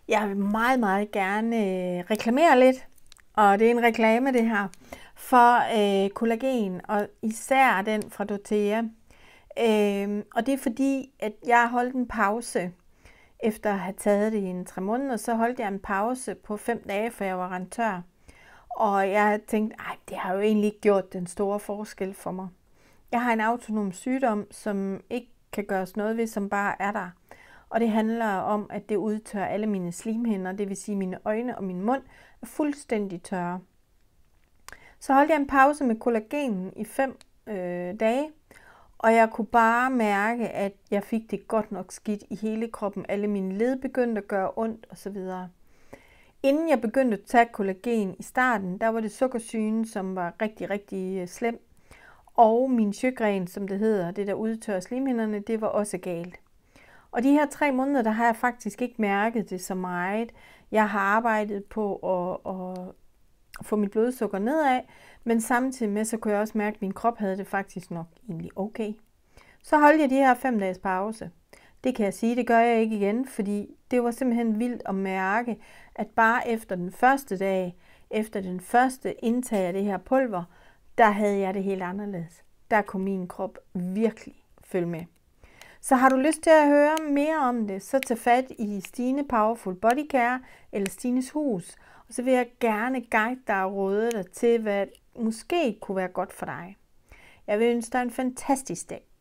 Jeg vil meget, meget gerne reklamere lidt, og det er en reklame det her, for kollagen, og især den fra Dotea. Og det er fordi, at jeg har holdt en pause, efter at have taget det i 3 måneder, så holdt jeg en pause på 5 dage, for jeg var rentør. Og jeg tænkte, det har jo egentlig ikke gjort den store forskel for mig. Jeg har en autonom sygdom, som ikke kan gøres noget ved, som bare er der. Og det handler om, at det udtørrer alle mine slimhinder, det vil sige mine øjne og min mund er fuldstændig tørre. Så holdt jeg en pause med kollagen i 5 dage, og jeg kunne bare mærke, at jeg fik det godt nok skidt i hele kroppen. Alle mine led begyndte at gøre ondt osv. Inden jeg begyndte at tage kollagen i starten, der var det sukkersygen, som var rigtig, rigtig slem. Og min Sjögren, som det hedder, det der udtørrer slimhinderne, det var også galt. Og de her 3 måneder, der har jeg faktisk ikke mærket det så meget. Jeg har arbejdet på at få mit blodsukker nedad, men samtidig med, så kunne jeg også mærke, at min krop havde det faktisk nok egentlig okay. Så holdt jeg de her 5 dages pause. Det kan jeg sige, det gør jeg ikke igen, fordi det var simpelthen vildt at mærke, at bare efter den første dag, efter den første indtag af det her pulver, der havde jeg det helt anderledes. Der kunne min krop virkelig følge med. Så har du lyst til at høre mere om det, så tag fat i Stine Powerful Body Care eller Stines Hus. Og så vil jeg gerne guide dig og råde dig til, hvad måske kunne være godt for dig. Jeg vil ønske dig en fantastisk dag.